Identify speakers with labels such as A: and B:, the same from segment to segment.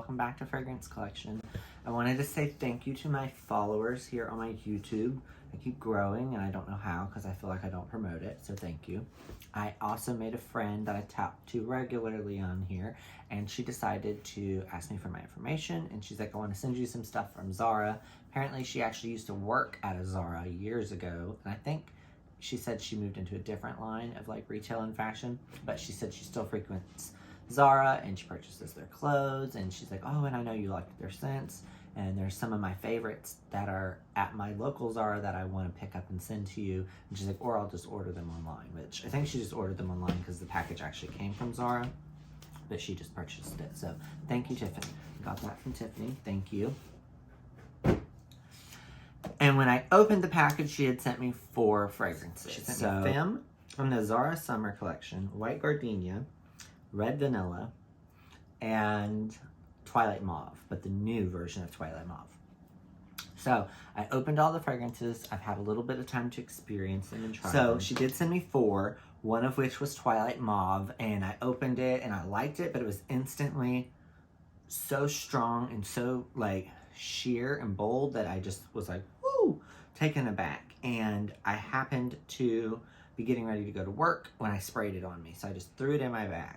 A: welcome back to Fragrance Collection. I wanted to say thank you to my followers here on my YouTube. I keep growing and I don't know how because I feel like I don't promote it, so thank you. I also made a friend that I tap to regularly on here, and she decided to ask me for my information, and she's like, I want to send you some stuff from ZARA. Apparently she actually used to work at a ZARA years ago, and I think she said she moved into a different line of like retail and fashion, but she said she still frequents ZARA and she purchases their clothes, and she's like, oh, and I know you like their scents, and there's some of my favorites that are at my local ZARA that I want to pick up and send to you. And she's like, or I'll just order them online, which I think she just ordered them online because the package actually came from ZARA, but she just purchased it. So thank you, Tiffany. Got that from Tiffany. Thank you. And when I opened the package, she had sent me 4 fragrances. She sent me Femme from the ZARA Summer Collection, White Gardenia, Red Vanilla, and Twilight Mauve, but the new version of Twilight Mauve. So I opened all the fragrances. I've had a little bit of time to experience them and try them. So she did send me 4, one of which was Twilight Mauve, and I opened it and I liked it, but it was instantly so strong and so like sheer and bold that I just was like, woo, taken aback. And I happened to be getting ready to go to work when I sprayed it on me. So I just threw it in my bag,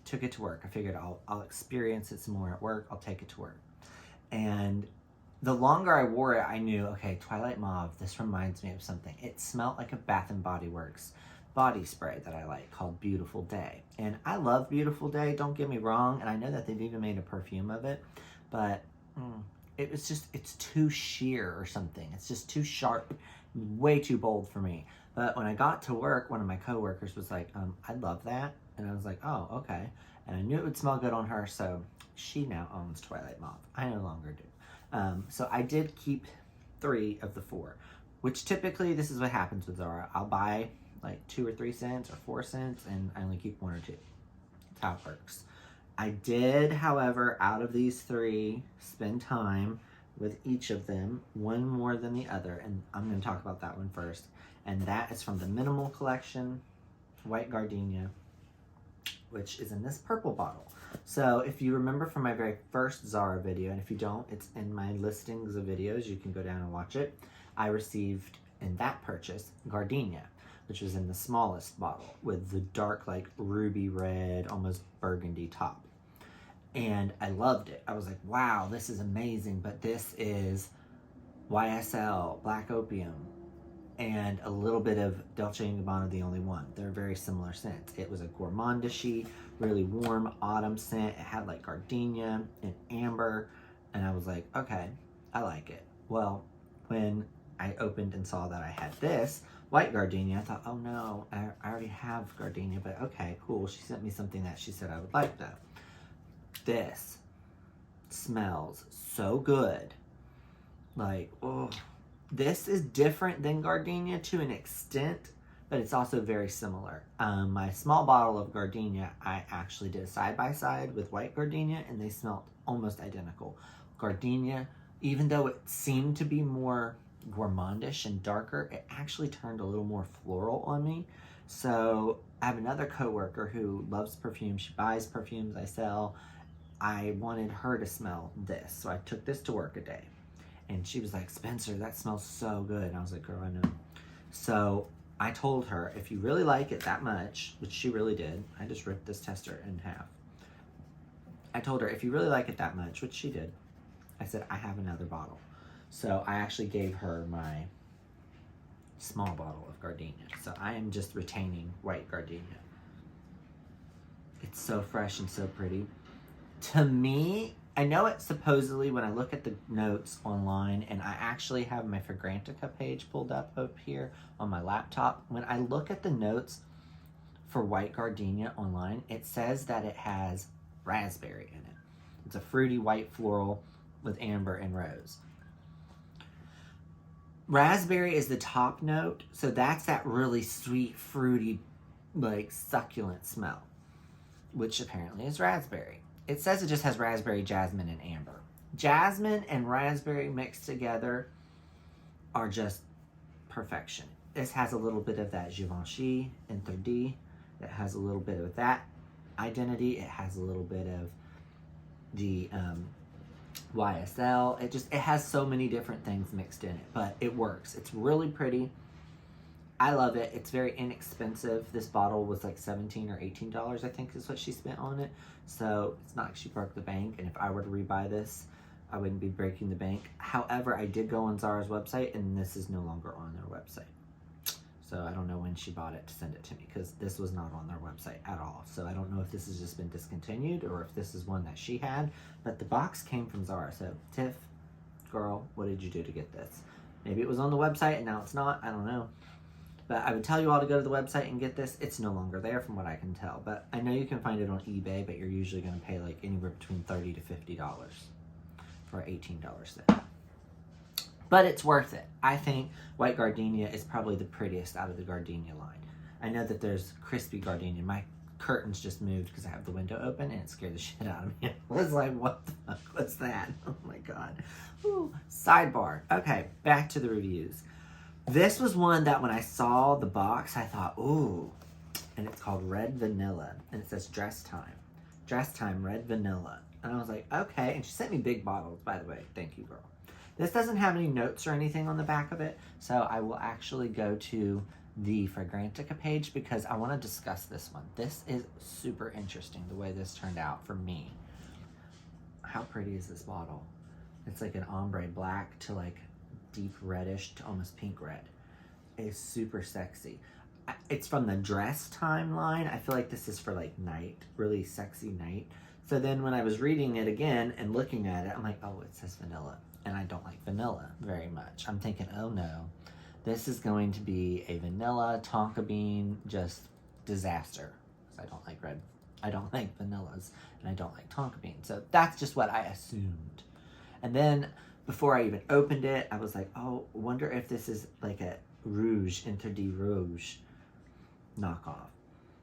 A: took it to work. I figured I'll experience it some more at work. I'll take it to work. And the longer I wore it, I knew, okay, Twilight Mauve, this reminds me of something. It smelled like a Bath and Body Works body spray that I like called Beautiful Day. And I love Beautiful Day, don't get me wrong. And I know that they've even made a perfume of it, but it was just, it's too sheer or something. It's just too sharp, way too bold for me. But when I got to work, one of my coworkers was like, I love that. And I was like, oh, okay. And I knew it would smell good on her, so she now owns Twilight Mauve. I no longer do. So I did keep 3 of the 4, which typically this is what happens with ZARA. I'll buy like 2 or 3 scents or 4 scents, and I only keep 1 or 2. That's how it works. I did, however, out of these 3, spend time with each of them, one more than the other, and I'm going to talk about that one first. And that is from the Minimal Collection, White Gardenia, which is in this purple bottle. So if you remember from my very first ZARA video, and if you don't, it's in my listings of videos, you can go down and watch it. I received in that purchase Gardenia, which was in the smallest bottle with the dark like ruby red, almost burgundy top. And I loved it. I was like, wow, this is amazing, but this is YSL, Black Opium, and a little bit of Dolce & Gabbana, The Only One. They're very similar scents. It was a gourmandish-y, really warm autumn scent. It had like gardenia and amber, and I was like, okay, I like it. Well, when I opened and saw that I had this White Gardenia, I thought, oh no, I already have Gardenia, but okay, cool. She sent me something that she said I would like though. This smells so good. Like, oh, this is different than Gardenia to an extent, but it's also very similar. My small bottle of Gardenia, I actually did a side-by-side with White Gardenia, and they smelled almost identical. Gardenia, even though it seemed to be more gourmandish and darker, it actually turned a little more floral on me. So I have another coworker who loves perfume. She buys perfumes I sell. I wanted her to smell this, so I took this to work a day. And she was like, Spencer, that smells so good. And I was like, girl, I know. So I told her, if you really like it that much, which she really did, I just ripped this tester in half. I told her, if you really like it that much, which she did, I said, I have another bottle. So I actually gave her my small bottle of Gardenia. So I am just retaining White Gardenia. It's so fresh and so pretty. To me, I know it supposedly when I look at the notes online, and I actually have my Fragrantica page pulled up here on my laptop. When I look at the notes for White Gardenia online, it says that it has raspberry in it. It's a fruity white floral with amber and rose. Raspberry is the top note, so that's that really sweet, fruity, like succulent smell, which apparently is raspberry. It says it just has raspberry, jasmine, and amber. Jasmine and raspberry mixed together are just perfection. This has a little bit of that Givenchy Interdit. It has a little bit of that identity. It has a little bit of the YSL. It has so many different things mixed in it, but it works. It's really pretty. I love it. It's very inexpensive. This bottle was like $17 or $18, I think is what she spent on it. So it's not like she broke the bank. And if I were to rebuy this, I wouldn't be breaking the bank. However, I did go on Zara's website, and this is no longer on their website. So I don't know when she bought it to send it to me, because this was not on their website at all. So I don't know if this has just been discontinued or if this is one that she had. But the box came from Zara. So Tiff, girl, what did you do to get this? Maybe it was on the website and now it's not. I don't know. But I would tell you all to go to the website and get this. It's no longer there from what I can tell. But I know you can find it on eBay, but you're usually going to pay like anywhere between $30 to $50 for an $18 set. But it's worth it. I think white gardenia is probably the prettiest out of the gardenia line. I know that there's crispy gardenia. My curtains just moved because I have the window open, and it scared the shit out of me. I was like, what the fuck? What's that? Oh my God. Ooh. Sidebar. Okay, back to the reviews. This was one that when I saw the box, I thought, ooh. And it's called Red Vanilla. And it says Dress Time. Dress Time Red Vanilla. And I was like, okay. And she sent me big bottles, by the way. Thank you, girl. This doesn't have any notes or anything on the back of it. So I will actually go to the Fragrantica page because I want to discuss this one. This is super interesting, the way this turned out for me. How pretty is this bottle? It's like an ombre black to like deep reddish to almost pink red. It's super sexy. It's from the Dress Time line. I feel like this is for like night, really sexy night. So then when I was reading it again and looking at it, I'm like, oh, it says vanilla. And I don't like vanilla very much. I'm thinking, oh no, this is going to be a vanilla tonka bean just disaster. Because I don't like vanillas, and I don't like tonka beans. So that's just what I assumed. And then before I even opened it, I was like, oh, wonder if this is like a Rouge, Inter de Rouge knockoff.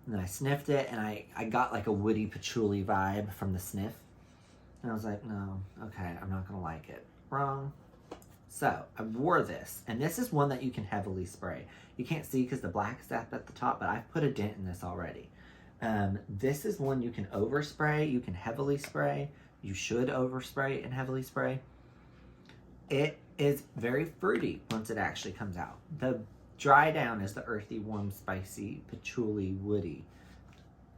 A: And then I sniffed it, and I got like a woody patchouli vibe from the sniff. And I was like, no, okay, I'm not gonna like it. Wrong. So I wore this, and this is one that you can heavily spray. You can't see because the black is up at the top, but I've put a dent in this already. This is one you can overspray, you can heavily spray. You should overspray and heavily spray. It is very fruity once it actually comes out. The dry down is the earthy, warm, spicy, patchouli, woody.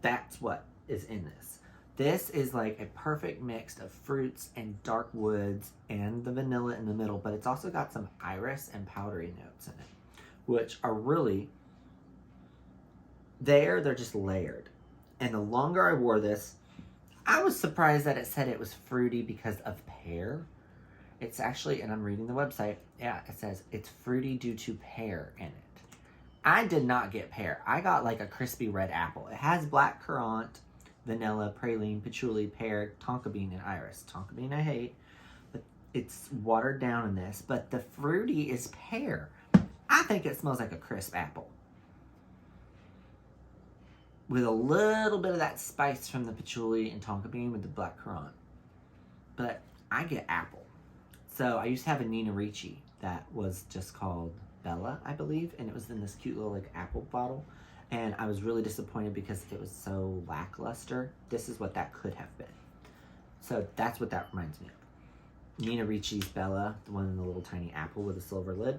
A: That's what is in this. This is like a perfect mix of fruits and dark woods and the vanilla in the middle, but it's also got some iris and powdery notes in it, which are really there. They're just layered. And the longer I wore this, I was surprised that it said it was fruity because of pear. It's actually, and I'm reading the website, yeah, it says it's fruity due to pear in it. I did not get pear. I got like a crispy red apple. It has black currant, vanilla, praline, patchouli, pear, tonka bean, and iris. Tonka bean I hate, but it's watered down in this. But the fruity is pear. I think it smells like a crisp apple, with a little bit of that spice from the patchouli and tonka bean with the black currant. But I get apple. So I used to have a Nina Ricci that was just called Bella, I believe, and it was in this cute little like apple bottle. And I was really disappointed because it was so lackluster. This is what that could have been. So that's what that reminds me of. Nina Ricci's Bella, the one in the little tiny apple with a silver lid,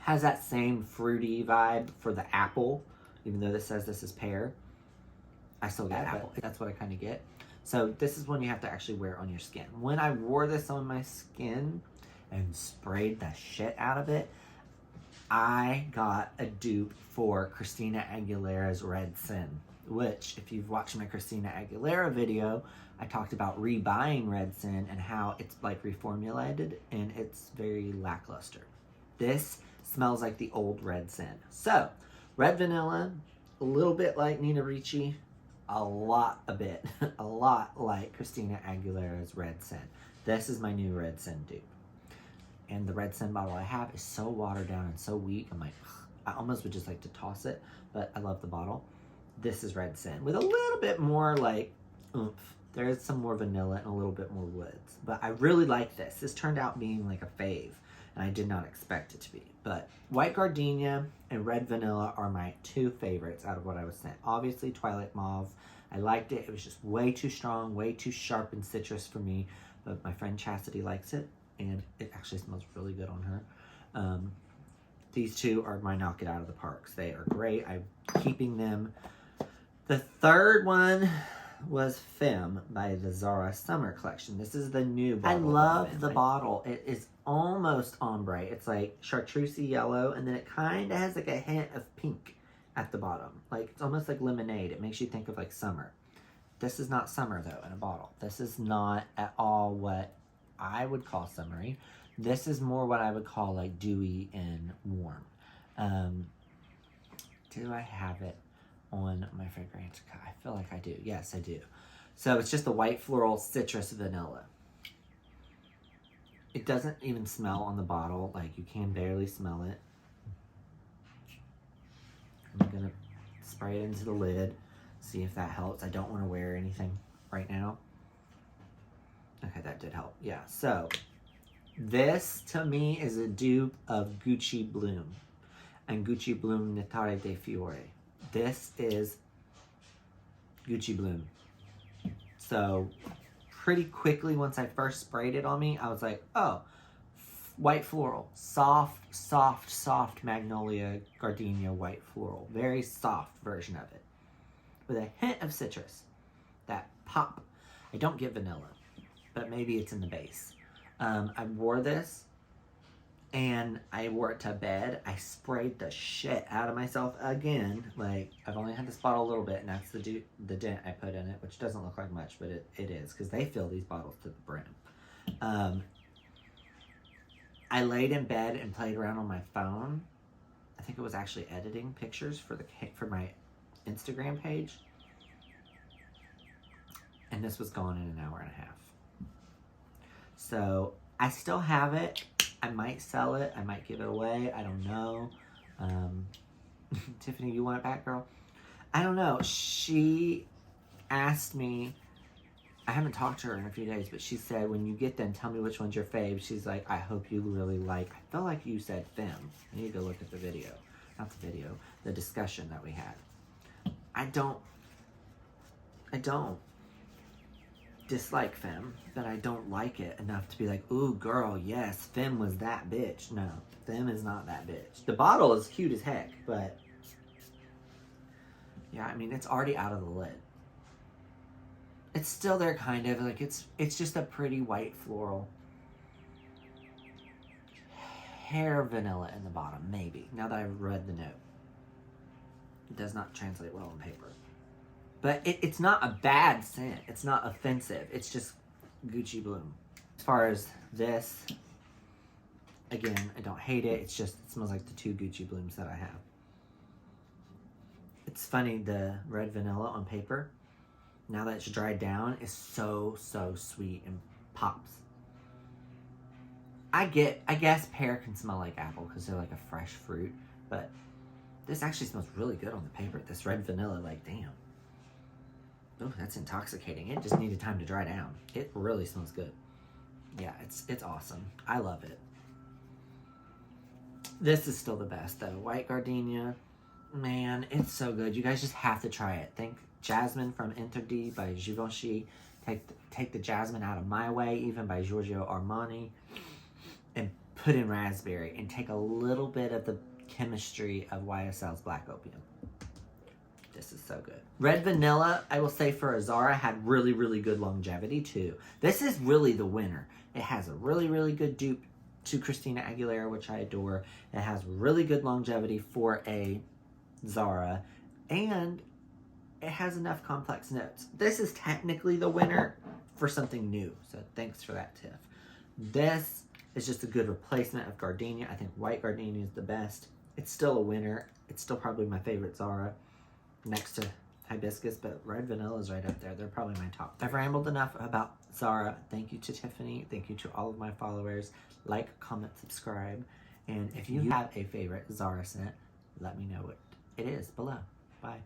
A: has that same fruity vibe for the apple. Even though this says this is pear, I still get apple. That's what I kind of get. So this is one you have to actually wear on your skin. When I wore this on my skin and sprayed the shit out of it, I got a dupe for Christina Aguilera's Red Sin, which if you've watched my Christina Aguilera video, I talked about rebuying Red Sin and how it's like reformulated and it's very lackluster. This smells like the old Red Sin. So, red vanilla, a little bit like Nina Ricci, a lot like Christina Aguilera's Red Sin. This is my new Red Sin dupe. And the Red Sin bottle I have is so watered down and so weak. I'm like, I almost would just like to toss it, but I love the bottle. This is Red Sin with a little bit more like oomph. There is some more vanilla and a little bit more woods. But I really like this. This turned out being like a fave, and I did not expect it to be. But white gardenia and red vanilla are my two favorites out of what I was sent. Obviously, Twilight mauve I liked it. It was just way too strong, way too sharp and citrus for me. But my friend Chastity likes it, and it actually smells really good on her. These two are my knock it out of the parks. They are great. I'm keeping them. The third one was Femme by the ZARA Summer Collection. This is the new bottle. I love the bottle. It is almost ombre. It's like chartreusey yellow, and then it kind of has like a hint of pink at the bottom. Like, it's almost like lemonade. It makes you think of like summer. This is not summer though in a bottle. This is not at all what I would call summery. This is more what I would call like dewy and warm. Do I have it on my fragrance? I feel like I do. Yes, I do. So it's just the white floral citrus vanilla. It doesn't even smell on the bottle. Like, you can barely smell it. I'm gonna spray it into the lid, see if that helps. I don't want to wear anything right now. Okay, that did help. Yeah, so this to me is a dupe of Gucci Bloom and Gucci Bloom Nettare dei Fiori. This is Gucci Bloom. So pretty quickly, once I first sprayed it on me, I was like, oh, white floral, soft magnolia gardenia white floral. Very soft version of it with a hint of citrus. That pop. I don't get vanilla, but maybe it's in the base. I wore this and I wore it to bed. I sprayed the shit out of myself again. Like, I've only had this bottle a little bit, and that's the dent I put in it, which doesn't look like much, but it is, because they fill these bottles to the brim. I laid in bed and played around on my phone. I think it was actually editing pictures for my Instagram page. And this was gone in an hour and a half. So I still have it. I might sell it. I might give it away. I don't know. Tiffany, you want it back, girl? I don't know. She asked me, I haven't talked to her in a few days, but she said, when you get them, tell me which one's your fave. She's like, I hope you really like, I feel like you said Femme. I need to go look at the video. Not the video, the discussion that we had. I don't dislike Femme, but I don't like it enough to be like, ooh, girl, yes, Femme was that bitch. No, Femme is not that bitch. The bottle is cute as heck, but yeah, I mean, it's already out of the lid. It's still there, kind of. Like, it's just a pretty white floral. Hair vanilla in the bottom, maybe. Now that I've read the note. It does not translate well on paper. But it's not a bad scent. It's not offensive. It's just Gucci Bloom. As far as this, again, I don't hate it. It's just, it smells like the two Gucci Blooms that I have. It's funny, the red vanilla on paper, now that it's dried down, is so sweet and pops. I guess pear can smell like apple because they're like a fresh fruit, but this actually smells really good on the paper. This red vanilla, like, damn. Oh, that's intoxicating. It just needed time to dry down. It really smells good. Yeah, it's awesome. I love it. This is still the best though. White gardenia. Man, it's so good. You guys just have to try it. Think Jasmine from Interdit by Givenchy. Take the jasmine out of My Way, even by Giorgio Armani, and put in raspberry, and take a little bit of the chemistry of YSL's Black Opium. This is so good. Red vanilla, I will say, for a ZARA, had really good longevity too. This is really the winner. It has a really good dupe to Christina Aguilera, which I adore. It has really good longevity for a ZARA, and it has enough complex notes. This is technically the winner for something new, so thanks for that, Tiff. This is just a good replacement of gardenia. I think white gardenia is the best. It's still a winner. It's still probably my favorite ZARA, next to hibiscus, but red vanilla is right up there. They're probably my top. I've rambled enough about ZARA. Thank you to Tiffany. Thank you to all of my followers. Like, comment, subscribe. And if you have a favorite ZARA scent, let me know what it is below. Bye.